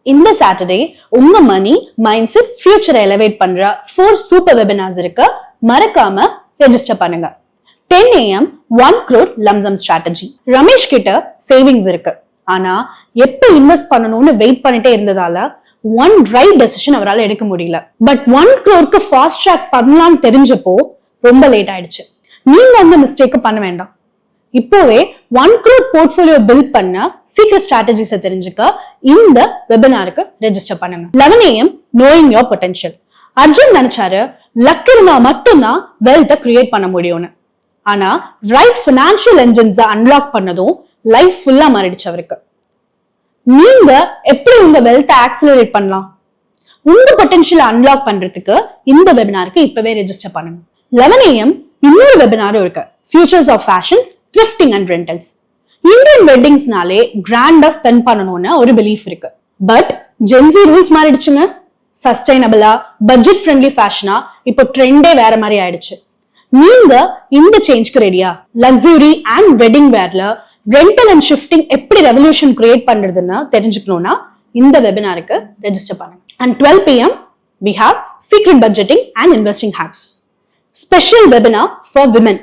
இந்த சாட்டர்டே உங்க மணி mind set ஃபியூச்சரை எலிவேட் பண்ற 4 சூப்பர் வெபினார்ஸ் இருக்கு. மறக்காம ரெஜிஸ்டர் பண்ணுங்க. 10 AM 1 crore lump sum strategy. Ramesh கிட்ட சேவிங்ஸ் இருக்கு, ஆனா எப்ப இன்வெஸ்ட் பண்ணணும்னு வெயிட் பண்ணிட்டே இருந்ததால ஒன் ரைட் டெசிஷன் அவரால் எடுக்க முடியல. பட் 1 crore ஃபாஸ்ட் ட்ராக் பண்ணலாம்னு தெரிஞ்சப்போ ரொம்ப லேட் ஆயிடுச்சு. நீங்க அந்த மிஸ்டேக் பண்ண வேண்டாம். இப்போவே 1 crore போர்ட்ஃபோலியோ பில்ட் பண்ண சீக்ரெட் ஸ்ட்ராட்டஜிஸை தெரிஞ்சுக்க இந்த வெபினாருக்கு ரெஜிஸ்டர் பண்ணுங்க. 11 AM knowing your potential. Arjun நினைச்சாரு லக் இருந்தா மட்டும்தான் வெல்த்தை கிரியேட் பண்ண முடியும்னு. ஆனா ரைட் பினான்சியல் என்ஜின்ஸை அன்லாக் பண்ணதும் லைஃப் ஃபுல்லா மாறிடுச்சு அவருக்கு. நீங்க எப்படி உங்க வெல்த்தை ஆக்சிலரேட் பண்ணலாம்? உங்க பொட்டன்ஷியல் அன்லாக் பண்றதுக்கு இந்த வெபினாருக்கு இப்பவே ரெஜிஸ்டர் பண்ணுங்க. 11 AM இன்னொரு வெபினாரும் இருக்கு, futures of fashions, thrifting and rentals. Indian வெட்டிங்ஸ்னாலே கிராண்டா ஸ்பெண்ட் பண்ணணும்னு ஒரு பிலீஃப் இருக்கு. பட் ஜென்சி ரூல்ஸ் மாறிடுச்சுங்க. சஸ்டைனபிளா பட்ஜெட் ஃப்ரெண்ட்லி ஃபேஷனா இப்போ ட்ரெண்டே வேற மாதிரி ஆயிடுச்சு. நீங்க இந்த சேஞ்ச்க்கு ரெடியா? லக்ஸுரி அண்ட் வெட்டிங் வேர்ல ரெண்டல் அண்ட் ஷிஃப்டிங் எப்படி ரெவல்யூஷன் கிரியேட் பண்றதுன்னு தெரிஞ்சுக்கணும்னா இந்த வெபினாருக்கு ரெஜிஸ்டர் பண்ணுங்க. And 12 PM we have secret budgeting and investing hacks. Special webinar for women.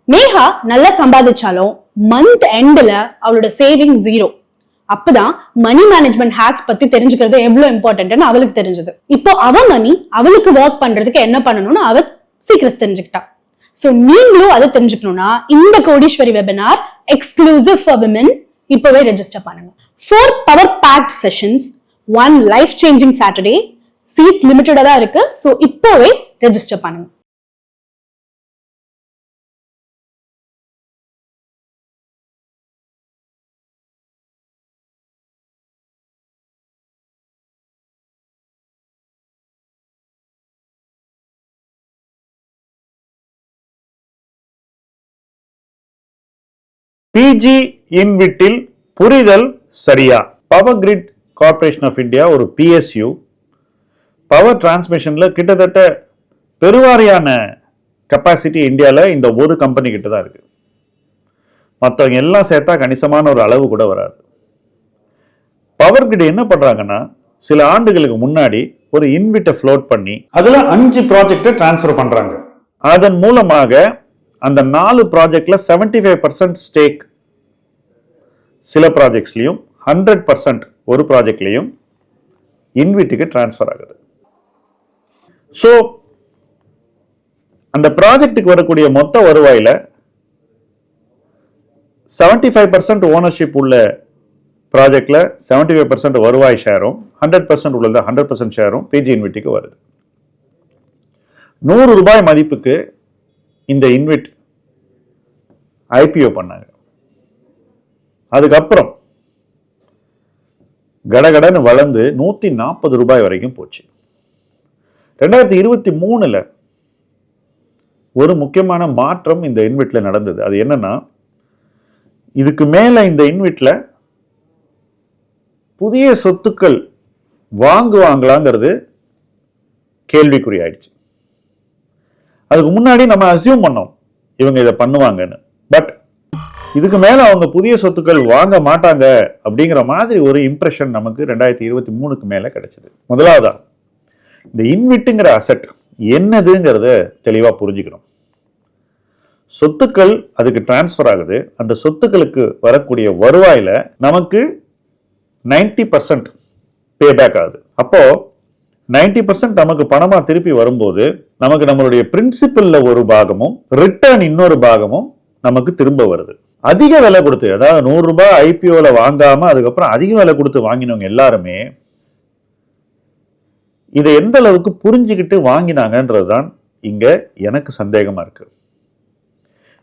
Megha நல்லா சம்பாதிச்சாலும் மந்த் எண்ட்ல அவளோட சேவிங் 0. அப்பதான் மணி மேனேஜ்மெண்ட் ஹேக்ஸ் பத்தி தெரிஞ்சுக்கிறது எவ்வளவு இம்பார்ட்டன்ட்னு அவளுக்கு தெரிஞ்சது. இப்போ அவ மணி அவளுக்கு ஒர்க் பண்றதுக்கு என்ன பண்ணணும்னு அவ சீக்கிரஸ் தெரிஞ்சுக்கிட்டா. சோ நீங்களும் அதை தெரிஞ்சுக்கணும்னா இந்த Kodeeswari webinar exclusive for women இப்பவே ரெஜிஸ்டர் பண்ணுங்க. 4 power packed sessions, 1 life changing Saturday. Seats லிமிட்டடா தான் இருக்கு. சோ இப்பவே ரெஜிஸ்டர் பண்ணுங்க. பிஜி இன்விட்டில் புரிதல் சரியா? Power grid corporation of India ஒரு PSU பவர் டிரான்ஸ்மிஷன்ல கிட்டத்தட்ட பெருவாரியான கெப்பாசிட்டி இந்தியாவில் இந்த ஒரு கம்பெனி கிட்ட தான் இருக்கு. மற்றவங்க எல்லாம் சேர்த்தா கணிசமான ஒரு அளவு கூட வராது. பவர் கிரிட் என்ன பண்றாங்கன்னா, சில ஆண்டுகளுக்கு முன்னாடி ஒரு இன்விட்டை ஃப்ளோட் பண்ணி அதுல 5 ப்ராஜெக்டை டிரான்ஸ்ஃபர் பண்றாங்க. அதன் மூலமாக அந்த 4 ப்ராஜெக்ட்ல 75% ஸ்டேக் சில ப்ராஜெக்ட்ஸ்லையும் 100% ஒரு ப்ராஜெக்ட்லையும் இன்விட்டுக்கு டிரான்ஸ்ஃபர் ஆகுது. ஸோ அந்த ப்ராஜெக்டுக்கு வரக்கூடிய மொத்த வருவாயில 75% ஓனர்ஷிப் உள்ள ப்ராஜெக்ட்ல 75% வருவாய் ஷேரும் 100% உள்ளது 100% ஷேரும் பிஜி இன்விட்டுக்கு வருது. 100 ரூபாய் மதிப்புக்கு இந்த இன்விட் IPO பண்ணாங்க. அதுக்கப்புறம் கடகடன்னு வளர்ந்து 140 ரூபாய் வரைக்கும் போச்சு. 2023 ஒரு முக்கியமான மாற்றம் இந்த இன்விட்ல நடந்தது. அது என்னன்னா, இதுக்கு மேல இந்த இன்விட்ல புதிய சொத்துக்கள் வாங்குவாங்களாங்கிறது கேள்விக்குறி ஆயிடுச்சு. அதுக்கு முன்னாடி நம்ம அசியூம் பண்ணோம் இவங்க இதை பண்ணுவாங்கன்னு. பட் இதுக்கு மேல அவங்க புதிய சொத்துக்கள் வாங்க மாட்டாங்க அப்படிங்கிற மாதிரி ஒரு இம்ப்ரெஷன் நமக்கு 2023க்கு மேல கிடைச்சது. முதலாவதா இந்த இன்விட்டுங்கிற அசெட் என்னதுங்கிறத தெளிவா புரிஞ்சுக்கணும். சொத்துக்கள் அதுக்கு டிரான்ஸ்ஃபர் ஆகுது. அந்த சொத்துக்களுக்கு வரக்கூடிய வருவாயில நமக்கு 90% பேபேக் ஆகுது. அப்போ 90% நமக்கு பணமா திருப்பி வரும்போது நமக்கு நம்மளுடைய பிரின்சிபல்ல ஒரு பாகமும் ரிட்டர்ன் இன்னொரு பாகமும் நமக்கு திரும்ப வருது. அதிக விலை கொடுத்து, அதாவது 100 ரூபாய் IPOல வாங்காம அதுக்கப்புறம் அதிக விலை கொடுத்து வாங்கினவங்க எல்லாருமே இதை எந்த அளவுக்கு புரிஞ்சுக்கிட்டு வாங்கினாங்கன்றதுதான் இங்க எனக்கு சந்தேகமா இருக்கு.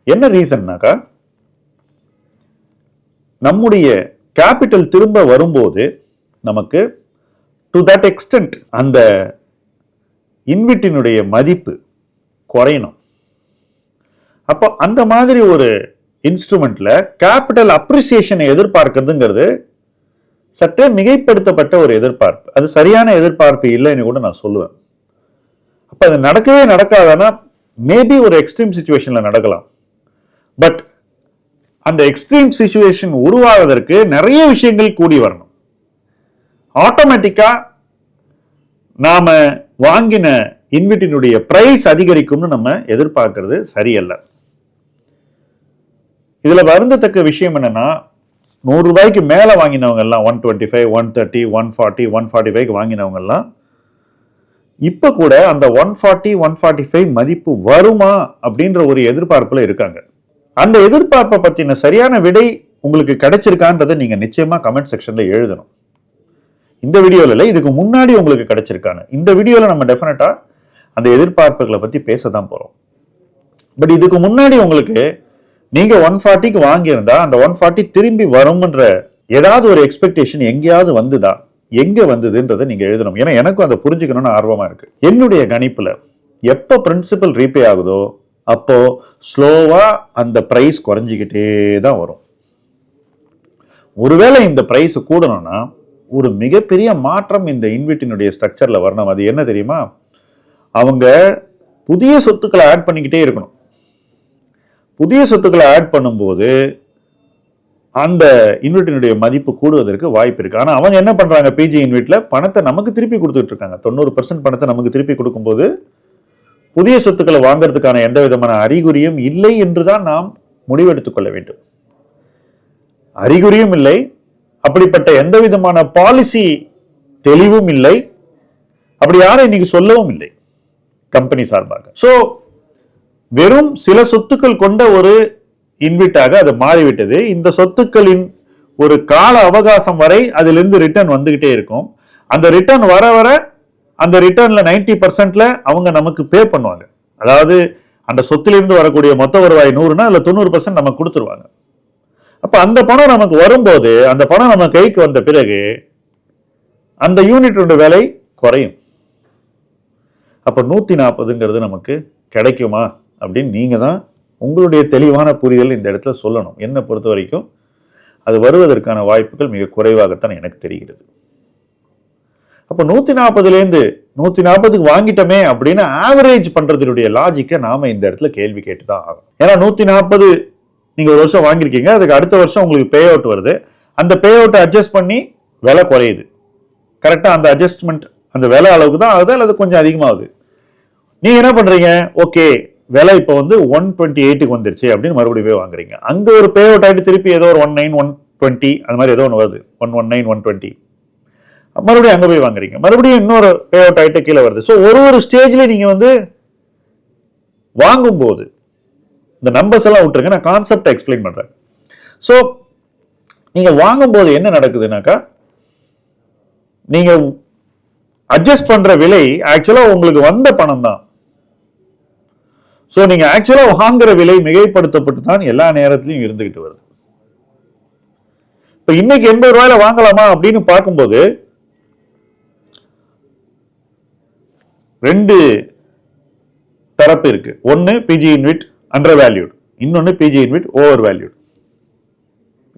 என்ன ரீசன்னாக்கா, நம்முடைய கேபிட்டல் திரும்ப வரும்போது நமக்கு டு தட் எக்ஸ்டென்ட் அந்த இன்விட்டினுடைய மதிப்பு குறையணும். அப்போ அந்த மாதிரி ஒரு இன்ஸ்ட்ருமெண்ட்ல கேபிட்டல் அப்ரிசியேஷனை எதிர்பார்க்கிறதுங்கிறது சற்றே மிகைப்படுத்தப்பட்ட ஒரு எதிர்பார்ப்பு. அது சரியான எதிர்பார்ப்பு இல்லைன்னு கூட நான் சொல்லுவேன். அப்ப அது நடக்கவே நடக்காதுன்னா மேபி ஒரு எக்ஸ்ட்ரீம் சிச்சுவேஷன்ல நடக்கலாம். பட் அந்த எக்ஸ்ட்ரீம் சிச்சுவேஷன் உருவாவதற்கு நிறைய விஷயங்கள் கூடி வரணும். ஆட்டோமேட்டிக்கா நாம வாங்கின இன்விட்டினுடைய பிரைஸ் அதிகரிக்கும்னு நம்ம எதிர்பார்க்கிறது சரியல்ல. இதுல வருந்தத்தக்க விஷயம் என்னன்னா, 100 ரூபாய்க்கு மேல வாங்கினவங்க எல்லாம் 125, 130, 140, 145 வாங்கினவங்க எல்லாம் இப்ப கூட அந்த 140, 145 மதிப்பு வருமா அப்படின்ற ஒரு எதிர்பார்ப்புல இருக்காங்க. அந்த எதிர்பார்ப்பை பத்தின சரியான விடை உங்களுக்கு கிடைச்சிருக்கான்றதை நீங்க நிச்சயமா கமெண்ட் செக்ஷன்ல எழுதணும். இந்த வீடியோல இல்ல, இதுக்கு முன்னாடி உங்களுக்கு கிடைச்சிருக்காங்க. இந்த வீடியோல நம்ம டெஃபினட்டா அந்த எதிர்பார்ப்புகளை பத்தி பேசதான் போறோம். பட் இதுக்கு முன்னாடி உங்களுக்கு நீங்க 140க்கு வாங்கியிருந்தா அந்த 140 திரும்பி வரும்ன்ற ஏதாவது ஒரு எக்ஸ்பெக்டேஷன் எங்கேயாவது வந்துதா, எங்க வந்ததுன்றதை நீங்க எழுதணும். ஏன்னா எனக்கும் அதை புரிஞ்சுக்கணும்னு ஆர்வமா இருக்கு. என்னுடைய கணிப்புல எப்ப பிரின்சிபல் ரீபே ஆகுதோ அப்போ ஸ்லோவா அந்த பிரைஸ் குறைஞ்சிக்கிட்டே தான் வரும். ஒருவேளை இந்த பிரைஸ் கூடணும்னா ஒரு மிகப்பெரிய மாற்றம் இந்த இன்விட்டினுடைய ஸ்ட்ரக்சர்ல வரணும். அது என்ன தெரியுமா? அவங்க புதிய சொத்துக்களை ஆட் பண்ணிக்கிட்டே இருக்கணும். புதிய சொத்துக்களை ஆட் பண்ணும்போது அந்த இன்விட்டினுடைய மதிப்பு கூடுவதற்கு வாய்ப்பு இருக்கு. ஆனா அவங்க என்ன பண்றாங்க, பிஜி இன்விட்ல பணத்தை நமக்கு திருப்பி கொடுத்துட்டு இருக்காங்க. 90% பணத்தை நமக்கு திருப்பி கொடுக்கும்போது புதிய சொத்துக்களை வாங்கறதுக்கான எந்த விதமான அறிகுறியும் இல்லை என்றுதான் நாம் முடிவெடுத்துக் கொள்ள வேண்டும். அறிகுறியும் இல்லை, அப்படிப்பட்ட எந்த விதமான பாலிசி தெளிவும் இல்லை, அப்படி யாரும் இன்னைக்கு சொல்லவும் இல்லை கம்பெனி சார்பாக. சோ வெறும் சில சொத்துக்கள் கொண்ட ஒரு இன்விட்டாக அது மாறிவிட்டது. இந்த சொத்துக்களின் ஒரு கால அவகாசம் வரை அதிலிருந்து ரிட்டர்ன் வந்துகிட்டே இருக்கும். அந்த ரிட்டர்ன் வர வர அந்த ரிட்டர்ன்ல 90%ல அவங்க நமக்கு பே பண்ணுவாங்க. அதாவது அந்த சொத்திலிருந்து வரக்கூடிய மொத்த வருவாய் 100னா அதுல 90% நமக்கு கொடுத்துருவாங்க. அப்ப அந்த பணம் நமக்கு வரும்போது, அந்த பணம் நம்ம கைக்கு வந்த பிறகு அந்த யூனிட்டோட விலை குறையும். அப்ப 140ங்கிறது நமக்கு கிடைக்குமா அப்படின்னு நீங்க தான் உங்களுடைய தெளிவான புரிதல் இந்த இடத்துல சொல்லணும். என்னை பொறுத்த வரைக்கும் அது வருவதற்கான வாய்ப்புகள் மிக குறைவாகத்தான் எனக்கு தெரிகிறது. அப்ப 140லேருந்து 140க்கு வாங்கிட்டோமே அப்படின்னு ஆவரேஜ் பண்றதுடைய லாஜிக்கை நாம இந்த இடத்துல கேள்வி கேட்டுதான் ஆகும். ஏன்னா 140 நீங்க ஒரு வருஷம் வாங்கியிருக்கீங்க, அதுக்கு அடுத்த வருஷம் உங்களுக்கு பே அவுட் வருது. அந்த பே அவுட்டை அட்ஜஸ்ட் பண்ணி விலை குறையுது. கரெக்டா அந்த அட்ஜஸ்ட்மெண்ட் அந்த விலை அளவுக்கு தான் ஆகுது அல்லது கொஞ்சம் அதிகமாகுது. நீங்க என்ன பண்றீங்க, ஓகே விலை இப்போ வந்து 128க்கு வந்துருச்சு அப்படின்னு மறுபடியும் போய் வாங்குறீங்க. அங்க ஒரு பே அவுட் ஆகிட்டு திருப்பி ஏதோ ஒரு 19, 120 அது மாதிரி ஏதோ ஒன்று வருது, 119, 120 மறுபடியும் அங்க போய் வாங்குறீங்க. மறுபடியும் இன்னொரு பே அவுட் ஆகிட்டு கீழே வருது. ஸோ ஒரு ஸ்டேஜ்ல நீங்க வந்து வாங்கும்போது இந்த நம்பர்ஸ் எல்லாம் விட்டுருங்க, நான் கான்செப்ட் எக்ஸ்பிளைன் பண்றேன். ஸோ நீங்க வாங்கும்போது என்ன நடக்குதுனாக்கா, நீங்க அட்ஜஸ்ட் பண்ற விலை ஆக்சுவலா உங்களுக்கு வந்த பணம் தான். சோ நீங்க ஆக்சுவலா வாங்குற விலை மிகைப்படுத்தப்பட்டு தான் எல்லா நேரத்திலையும் இருந்துகிட்டு வருது. இப்ப இன்னைக்கு 80 ரூபாயில வாங்கலாமா அப்படின்னு பார்க்கும்போது 2 தரப்பு இருக்கு. ஒன்னு பிஜி இன்விட் அண்டர் வேல்யூட், இன்னொன்னு பிஜி இன்விட் ஓவர் வேல்யூட்.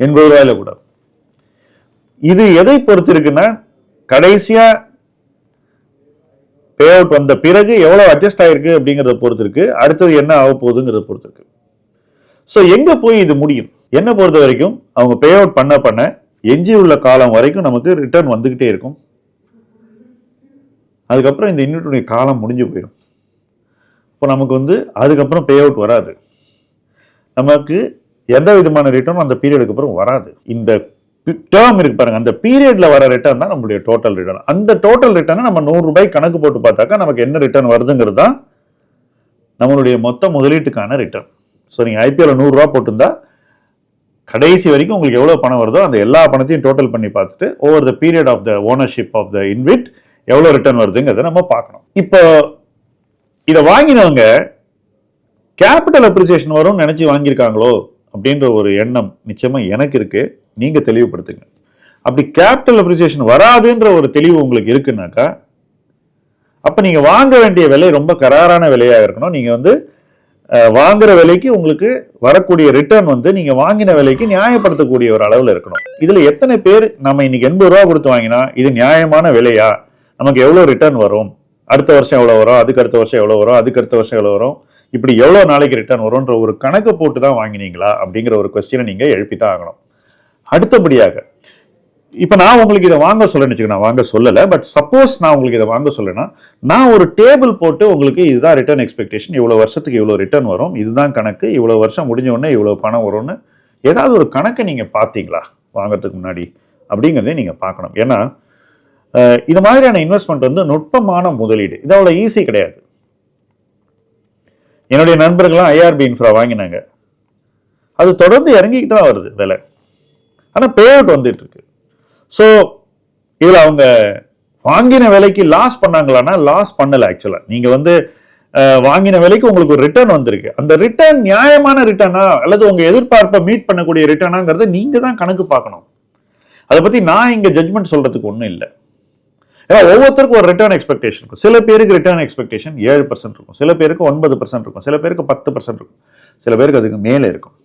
80 ரூபாயில கூட. இது எதை பொறுத்து இருக்குன்னா, கடைசியா பே அவுட் வந்த பிறகு எவ்வளவு அட்ஜஸ்ட் ஆயிருக்கு அப்படிங்கறத பொறுத்து இருக்கு. அடுத்தது என்ன ஆக போகுதுங்கிறத பொறுத்து இருக்கு. சோ எங்க போய் இது முடியும்? என்ன பொறுத்த வரைக்கும் அவங்க பே அவுட் பண்ண எஞ்சி உள்ள காலம் வரைக்கும் நமக்கு ரிட்டர்ன் வந்துகிட்டே இருக்கும். அதுக்கப்புறம் இந்த இன்விட்டுடைய காலம் முடிஞ்சு போயிடும். இப்போ நமக்கு வந்து அதுக்கப்புறம் பே அவுட் வராது, நமக்கு எந்த விதமான ரிட்டர்னும் அந்த பீரியடுக்கு அப்புறம் வராது. இந்த டேர்ம் இருக்கு பாருங்க, அந்த பீரியட்ல வர ரிட்டர்ன் தான் நம்மளுடைய டோட்டல் ரிட்டர்ன். அந்த டோட்டல் ரிட்டர்னை நம்ம 100 ரூபாய் கணக்கு போட்டு பார்த்தாக்கா நமக்கு என்ன ரிட்டர்ன் வருதுங்கிறது தான் நம்மளுடைய மொத்த முதலீட்டுக்கான ரிட்டர்ன். ஸோ நீங்க ஐபிஎல் 100 ரூபாய் போட்டிருந்தா கடைசி வரைக்கும் உங்களுக்கு எவ்வளவு பணம் வருதோ அந்த எல்லா பணத்தையும் டோட்டல் பண்ணி பார்த்துட்டு over the period of the ownership of the InvIT எவ்வளவு ரிட்டர்ன் வருதுங்கிறத நம்ம பார்க்கணும். இப்போ இதை வாங்கினவங்க கேபிட்டல் அப்ரிசியேஷன் வரும்னு நினைச்சு வாங்கியிருக்காங்களோ அப்படின்ற ஒரு எண்ணம் நிச்சயமா எனக்கு இருக்கு. நீங்க தெளிவுபடுத்துங்க. அப்படி கேபிட்டல் அப்ரிசியேஷன் வராதுன்ற ஒரு தெளிவு உங்களுக்கு இருக்குன்னாக்கா, அப்ப நீங்க வாங்க வேண்டிய விலை ரொம்ப கராரான விலையாக இருக்கணும். நீங்க வந்து வாங்குற விலைக்கு உங்களுக்கு வரக்கூடிய ரிட்டர்ன் வந்து நீங்க வாங்கின விலைக்கு நியாயப்படுத்தக்கூடிய ஒரு அளவுல இருக்கணும். இதுல எத்தனை பேர் நம்ம இன்னைக்கு 80 ரூபா கொடுத்து வாங்கினா இது நியாயமான விலையா, நமக்கு எவ்வளவு ரிட்டர்ன் வரும், அடுத்த வருஷம் எவ்வளவு வரும், அதுக்கு அடுத்த வருஷம் எவ்வளவு வரும், அதுக்கு அடுத்த வருஷம் எவ்வளவு வரும், இப்படி எவ்வளவு நாளைக்கு ரிட்டர்ன் வரும்ன்ற ஒரு கணக்கு போட்டு தான் வாங்கினீங்களா அப்படிங்கிற ஒரு கொஸ்டினை நீங்க எழுப்பித்தான் ஆகணும். அடுத்தபடியாக இப்போ நான் உங்களுக்கு இதை வாங்க சொல்லணும்னு வச்சுக்கோங்க, நான் வாங்க சொல்லலை, பட் சப்போஸ் நான் உங்களுக்கு இதை வாங்க சொல்லனா, நான் ஒரு டேபிள் போட்டு உங்களுக்கு இதுதான் ரிட்டர்ன் எக்ஸ்பெக்டேஷன், இவ்வளோ வருஷத்துக்கு இவ்வளோ ரிட்டர்ன் வரும், இதுதான் கணக்கு, இவ்வளோ வருஷம் முடிஞ்ச உடனே இவ்வளோ பணம் வரும்னு ஏதாவது ஒரு கணக்கை நீங்கள் பார்த்தீங்களா வாங்கிறதுக்கு முன்னாடி அப்படிங்கிறதே நீங்கள் பார்க்கணும். ஏன்னா இது மாதிரியான இன்வெஸ்ட்மெண்ட் வந்து நுட்பமான முதலீடு, இது அவ்வளோ ஈஸி கிடையாது. என்னுடைய நண்பர்கள்லாம் ஐஆர்பி இன்ஃப்ரா வாங்கினாங்க, அது தொடர்ந்து இறங்கிக்கிட்டு தான் வருது விலை, ஆனால் பே அவுட் வந்துட்டு இருக்கு. ஸோ இதில் அவங்க வாங்கின விலைக்கு லாஸ் பண்ணாங்களான்னா லாஸ் பண்ணலை. ஆக்சுவலாக நீங்கள் வந்து வாங்கின விலைக்கு உங்களுக்கு ஒரு ரிட்டர்ன் வந்திருக்கு, அந்த ரிட்டர்ன் நியாயமான ரிட்டர்னா அல்லது உங்கள் எதிர்பார்ப்பை மீட் பண்ணக்கூடிய ரிட்டர்னாங்கிறத நீங்கள் தான் கணக்கு பார்க்கணும். அதை பற்றி நான் இங்கே ஜட்மெண்ட் சொல்கிறதுக்கு ஒன்றும் இல்லை. ஏன்னா ஒவ்வொருத்தருக்கும் ஒரு ரிட்டர்ன் எக்ஸ்பெக்டேஷன் இருக்கும். சில பேருக்கு ரிட்டர்ன் எக்ஸ்பெக்டேஷன் 7% இருக்கும், சில பேருக்கு 9% இருக்கும், சில பேருக்கு 10% இருக்கும், சில பேருக்கு அதுக்கு மேலே இருக்கும்.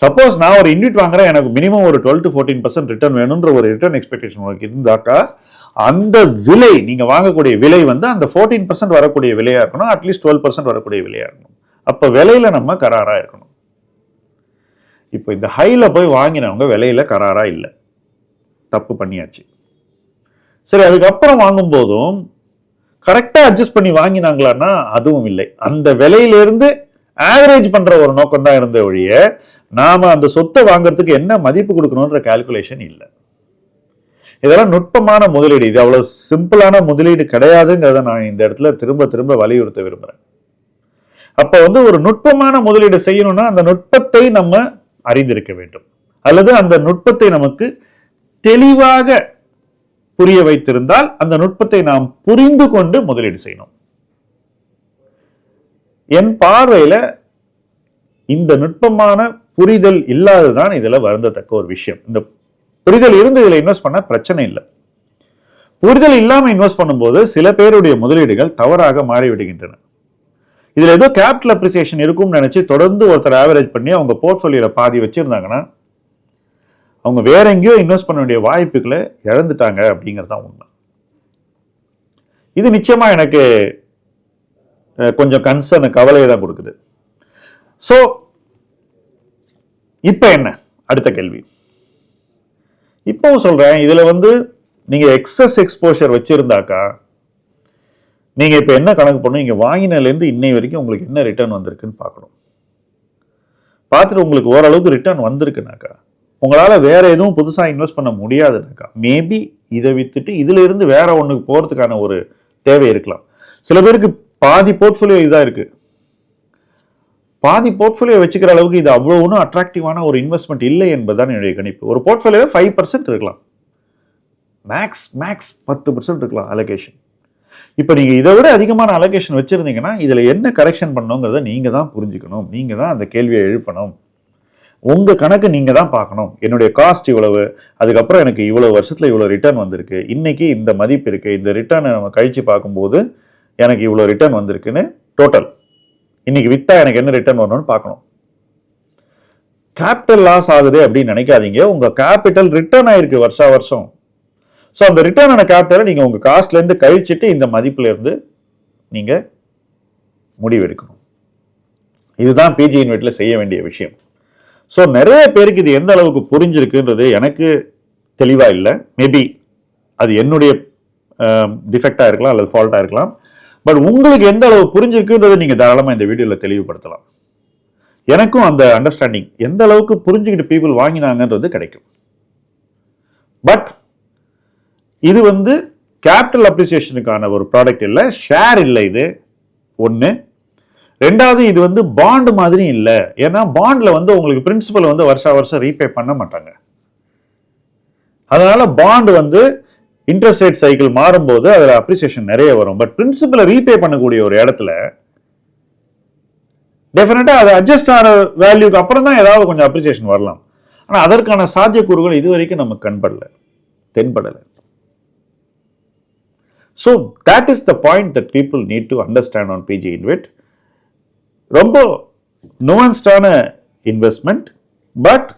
சப்போஸ் நான் ஒரு இன்வெஸ்ட் வாங்குறேன், எனக்கு மினிமம் ஒரு 12 to 14% ரிட்டர்ன் வேணும்ன்ற ஒரு ரிட்டர்ன் எக்ஸ்பெக்டேஷன் உங்களுக்கு இருந்தாக்கா அந்த விலை, நீங்க வாங்கக்கூடிய விலை வந்து அந்த 14% வரக்கூடிய விலையா இருக்கணும், அட்லீஸ்ட் 12% வரக்கூடிய விலையா இருக்கணும். அப்ப விலையில நம்ம கராரா இருக்கணும். இப்போ இந்த ஹைல போய் வாங்கினவங்க விலையில கராரா இல்லை, தப்பு பண்ணியாச்சு. சரி, அதுக்கப்புறம் வாங்கும் போதும் கரெக்டா அட்ஜஸ்ட் பண்ணி வாங்கினாங்களான்னா அதுவும் இல்லை. அந்த விலையிலிருந்து ஆவரேஜ் பண்ற ஒரு நோக்கம் தான் இருந்த ஒழிய நாம அந்த சொத்தை வாங்குறதுக்கு என்ன மதிப்பு கொடுக்கணும்ன்ற கால்குலேஷன் இல்லை. இதெல்லாம் நுட்பமான முதலீடு, இது அவ்வளவு சிம்பிளான முதலீடு கிடையாதுங்கிறத நான் இந்த இடத்துல திரும்ப திரும்ப வலியுறுத்த விரும்புறேன். அப்ப வந்து ஒரு நுட்பமான முதலீடு செய்யணும்னா அந்த நுட்பத்தை நம்ம அறிந்திருக்க வேண்டும், அல்லது அந்த நுட்பத்தை நமக்கு தெளிவாக புரிய வைத்திருந்தால் அந்த நுட்பத்தை நாம் புரிந்து கொண்டு முதலீடு செய்யணும். என் பார்வையில இந்த நுட்பமான புரிதல் இல்லாததான் இதுல வருந்தத்தக்க ஒரு விஷயம். இந்த புரிதல் இருந்து இதுல இன்வெஸ்ட் பண்ண பிரச்சனை இல்லை. புரிதல் இல்லாம இன்வெஸ்ட் பண்ணும்போது சில பேருடைய முதலீடுகள் தவறாக மாறிவிடுகின்றன. இதுல ஏதோ கேபிட்டல் அப்ரிசியேஷன் இருக்கும்னு நினைச்சு தொடர்ந்து ஒருத்தர் ஆவரேஜ் பண்ணி அவங்க போர்ட்ஃபோலியோல பாதி வச்சிருந்தாங்கன்னா அவங்க வேற எங்கேயோ இன்வெஸ்ட் பண்ண வேண்டிய வாய்ப்புகளை இழந்துட்டாங்க அப்படிங்கிறது தான் உண்மை. இது நிச்சயமா எனக்கு கொஞ்சம் கன்சர்ன், கவலையை தான் கொடுக்குது. ஸோ இப்போ என்ன அடுத்த கேள்வி? இப்பவும் சொல்றேன், இதுல வந்து நீங்க எக்ஸஸ் எக்ஸ்போஷர் வச்சிருந்தாக்கா நீங்க இப்ப என்ன கணக்கு பண்ணணும், நீங்க வாங்கினிலேருந்து இன்னை வரைக்கும் உங்களுக்கு என்ன ரிட்டர்ன் வந்திருக்குன்னு பார்க்கணும். பார்த்துட்டு உங்களுக்கு ஓரளவுக்கு ரிட்டர்ன் வந்திருக்குனாக்கா உங்களால வேற எதுவும் புதுசா இன்வெஸ்ட் பண்ண முடியாதுனாக்கா மேபி இதை வித்துட்டு இதுல இருந்து வேற ஒண்ணுக்கு போறதுக்கான ஒரு தேவை இருக்கலாம். சில பேருக்கு பாதி போர்ட்ஃபோலியோ இதா இருக்கு, பாதி போர்ட்ஃபோலியோ வச்சுக்கிற அளவுக்கு இது அவ்வளவு ஒன்றும் அட்ராக்டிவான ஒரு இன்வெஸ்ட்மெண்ட் இல்லை என்பதுதான் என்னுடைய கணிப்பு. ஒரு போர்ட்ஃபோலியோ 5% இருக்கலாம், மேக்ஸ் 10% இருக்கலாம் அலோகேஷன். இப்போ நீங்க இதை விட அதிகமான அலோகேஷன் வச்சிருந்தீங்கன்னா இதுல என்ன கரெக்ஷன் பண்ணணுங்கிறத நீங்க தான் புரிஞ்சுக்கணும், நீங்க தான் அந்த கேள்வியை எழுப்பணும். உங்க கணக்கு நீங்க தான் பார்க்கணும். என்னுடைய காஸ்ட் இவ்வளவு, அதுக்கப்புறம் எனக்கு இவ்வளவு வருஷத்துல இவ்வளவு ரிட்டர்ன் வந்திருக்கு, இன்னைக்கு இந்த மதிப்பு இருக்கு, இந்த ரிட்டர்னை நம்ம கழிச்சு பார்க்கும்போது எனக்கு இவ்வளவு ரிட்டர்ன் வந்திருக்குன்னு டோட்டல் இன்னைக்கு வித்தா எனக்கு என்ன ரிட்டர்ன் வரணும்னு பார்க்கணும். கேபிட்டல் லாஸ் ஆகுது அப்படின்னு நினைக்காதீங்க, உங்க கேபிட்டல் ரிட்டர்ன் ஆயிருக்கு வருஷா வருஷம். ஸோ அந்த ரிட்டர்ன் ஆன கேபிட்டலை நீங்க உங்க காஸ்ட்ல இருந்து கழிச்சுட்டு இந்த மதிப்புல இருந்து நீங்க முடிவெடுக்கணும். இதுதான் பிஜி இன்வெஸ்ட்ல செய்ய வேண்டிய விஷயம். ஸோ நிறைய பேருக்கு இது எந்த அளவுக்கு புரிஞ்சிருக்குன்றது எனக்கு தெளிவா இல்லை. மேபி அது என்னுடைய டிஃபெக்டா இருக்கலாம் அல்லது ஃபால்ட்டா இருக்கலாம். பட் உங்களுக்கு எந்த அளவு புரிஞ்சிருக்குன்றதை நீங்க தாராளமா இந்த வீடியோல தெளிவுபடுத்தலாம். எனக்கும் அந்த அண்டர்ஸ்டாண்டிங் எந்த அளவுக்கு புரிஞ்சுக்கிட்டு பீப்புள் வாங்கினாங்கன்றது கிடைக்கும். பட் இது வந்து கேபிட்டல் அப்ரிசியேஷனுக்கான ஒரு ப்ராடக்ட் இல்லை, ஷேர் இல்லை. இது ஒன்று. ரெண்டாவது, இது வந்து பாண்ட் மாதிரி இல்லை. ஏன்னா பாண்ட்ல வந்து உங்களுக்கு பிரின்சிபல் வந்து வருஷா வருஷம் ரீபே பண்ண மாட்டாங்க. அதனால பாண்ட் வந்து இன்ட்ரெஸ்ட் ரேட் சைக்கிள் மாறும்போது அதுல அப்ரிசியேஷன் நிறைய வரும். பட் பிரின்சிபலை ரீபே பண்ணக்கூடிய ஒரு இடத்துல டெஃபினட்டா அது அட்ஜஸ்ட் ஆன வேல்யூக்கு அப்புறம் தான் ஏதாவது கொஞ்சம் அப்ரிசியேஷன் வரலாம். ஆனா அதற்கான சாத்தியக்கூறுகள் இது வரைக்கும் நமக்கு தென்படலை. So that is the point that people need to understand on PG Invit. ரொம்ப nuanced-ஆன investment, but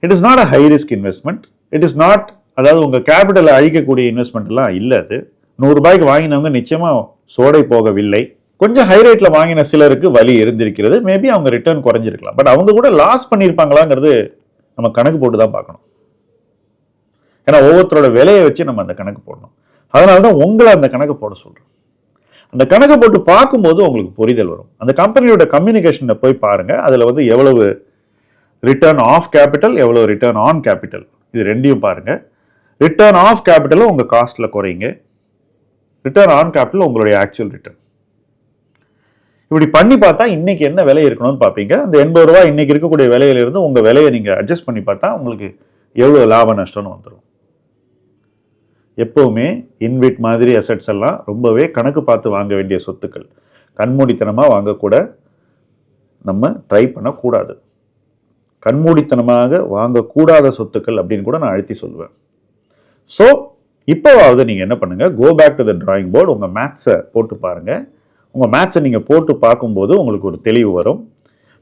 it is not a high risk investment. It is not, அதாவது உங்க கேபிட்டலை அழிக்கக்கூடிய இன்வெஸ்ட்மெண்ட் எல்லாம் இல்லை. அது $100 வாங்கினவங்க நிச்சயமா சோடை போகவில்லை. கொஞ்சம் ஹை ரேட்ல வாங்கின சிலருக்கு வலி இருந்திருக்கிறது. மேபி அவங்க ரிட்டர்ன் குறைஞ்சிருக்கலாம். பட் அவங்க கூட லாஸ் பண்ணியிருப்பாங்களாங்கிறது நம்ம கணக்கு போட்டு தான் பார்க்கணும். ஏன்னா ஒவ்வொருத்தரோட விலையை வச்சு நம்ம அந்த கணக்கு போடணும். அதனால தான் உங்களை அந்த கணக்கு போட சொல்றோம். அந்த கணக்கை போட்டு பார்க்கும்போது உங்களுக்கு புரிதல் வரும். அந்த கம்பெனியோட கம்யூனிகேஷனை போய் பாருங்க. அதுல வந்து எவ்வளவு ரிட்டர்ன் ஆஃப் கேபிட்டல், எவ்வளவு ரிட்டர்ன் ஆன் கேபிட்டல், இது ரெண்டையும் பாருங்க. ரிட்டர்ன் ஆஃப் கேபிட்டலை உங்க காஸ்ட்ல குறைங்க, ரிட்டர்ன் ஆன் கேபிட்டல் உங்களுடைய ஆக்சுவல் ரிட்டர்ன். இப்படி பண்ணி பார்த்தா இன்னைக்கு என்ன விலை இருக்கணும்னு பார்ப்பீங்க. அந்த 80 ரூபாய் இன்னைக்கு இருக்கக்கூடிய விலையிலிருந்து உங்க விலையை நீங்க அட்ஜஸ்ட் பண்ணி பார்த்தா உங்களுக்கு எவ்வளவு லாப நஷ்டம்னு வந்துடும். எப்பவுமே இன்விட் மாதிரி அசெட்ஸ் எல்லாம் ரொம்பவே கணக்கு பார்த்து வாங்க வேண்டிய சொத்துக்கள். கண்மூடித்தனமா வாங்கக்கூட நம்ம ட்ரை பண்ணக்கூடாது. கண்மூடித்தனமாக வாங்கக்கூடாத சொத்துக்கள் அப்படின்னு கூட நான் அழுத்தி சொல்லுவேன். ஸோ இப்போவாவது நீங்கள் என்ன பண்ணுங்க, go back to the drawing board. உங்கள் மேத்ஸை போட்டு பாருங்க. உங்கள் மேத்ஸை நீங்கள் போட்டு பார்க்கும்போது உங்களுக்கு ஒரு தெளிவு வரும்.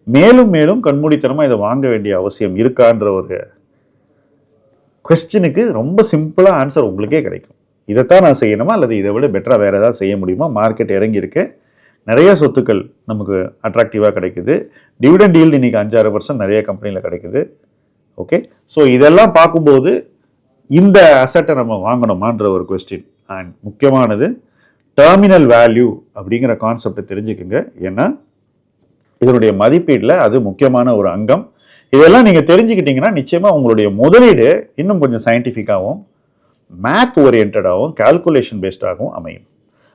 மேலும் மேலும் கண்மூடித்தனமாக இதை வாங்க வேண்டிய அவசியம் இருக்கான்ற ஒரு கொஸ்டினுக்கு ரொம்ப சிம்பிளாக ஆன்சர் உங்களுக்கே கிடைக்கும். இதைத்தான் நான் செய்யணுமா அல்லது இதை விட பெட்டராக வேறு ஏதாவது செய்ய முடியுமா? மார்க்கெட் இறங்கி இருக்கு, நிறைய சொத்துக்கள் நமக்கு அட்ராக்டிவாக கிடைக்குது. டிவிடெண்ட் டீல் இன்னைக்கு 5-6% நிறைய கம்பெனியில் கிடைக்குது. ஓகே, ஸோ இதெல்லாம் பார்க்கும்போது இந்த அசட்டை நம்ம வாங்கணுமான்ற ஒரு கொஸ்டின். அண்ட் முக்கியமானது டெர்மினல் வேல்யூ அப்படிங்கிற கான்செப்டை தெரிஞ்சுக்குங்க. ஏன்னா இதனுடைய மதிப்பீட்டில் அது முக்கியமான ஒரு அங்கம். இதெல்லாம் நீங்கள் தெரிஞ்சுக்கிட்டீங்கன்னா நிச்சயமாக உங்களுடைய முதலீடு இன்னும் கொஞ்சம் சயின்டிஃபிக்காகவும் மேத் ஓரியன்டாகவும் கால்குலேஷன் பேஸ்டாகவும் அமையும்.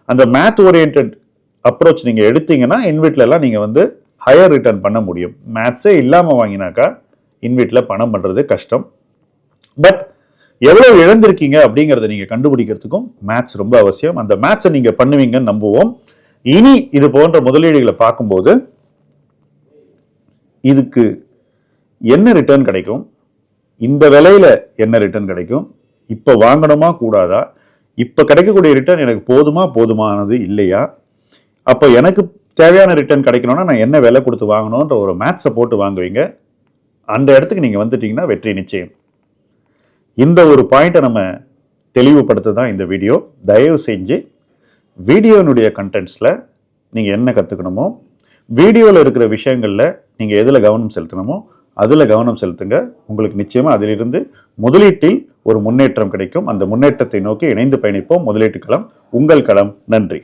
அந்த மேத் ஓரியன்ட் அப்ரோச் நீங்கள் எடுத்தீங்கன்னா இன்வெட்லலாம் நீங்கள் வந்து ஹையர் ரிட்டர்ன் பண்ண முடியும். மேத்ஸே இல்லாமல் வாங்கினாக்கா இன்வெட்டில் பணம் பண்ணுறது கஷ்டம். பட் எவ்வளவு இழந்திருக்கீங்க அப்படிங்கிறத நீங்கள் கண்டுபிடிக்கிறதுக்கும் மேத்ஸ் ரொம்ப அவசியம். அந்த மேத்ஸை நீங்கள் பண்ணுவீங்கன்னு நம்புவோம். இனி இது போன்ற முதலீடுகளை பார்க்கும்போது இதுக்கு என்ன ரிட்டர்ன் கிடைக்கும், இந்த விலையில என்ன ரிட்டர்ன் கிடைக்கும், இப்போ வாங்கணுமா கூடாதா, இப்போ கிடைக்கக்கூடிய ரிட்டர்ன் எனக்கு போதுமானது இல்லையா, அப்போ எனக்கு தேவையான ரிட்டர்ன் கிடைக்கணும்னா நான் என்ன விலை கொடுத்து வாங்கணுன்ற ஒரு மேத்ஸை போட்டு வாங்குவீங்க. அந்த இடத்துக்கு நீங்கள் வந்துட்டீங்கன்னா வெற்றி நிச்சயம். இந்த ஒரு பாயிண்ட்டை நம்ம தெளிவுபடுத்த தான் இந்த வீடியோ. தயவு செஞ்சு வீடியோனுடைய கண்டென்ட்ஸில் நீங்கள் என்ன கற்றுக்கணுமோ, வீடியோவில் இருக்கிற விஷயங்களில் நீங்கள் எதில் கவனம் செலுத்தணுமோ அதில் கவனம் செலுத்துங்க. உங்களுக்கு நிச்சயமாக அதிலிருந்து முதலீட்டில் ஒரு முன்னேற்றம் கிடைக்கும். அந்த முன்னேற்றத்தை நோக்கி இணைந்து பயணிப்போம். முதலீட்டு களம் உங்கள் களம். நன்றி.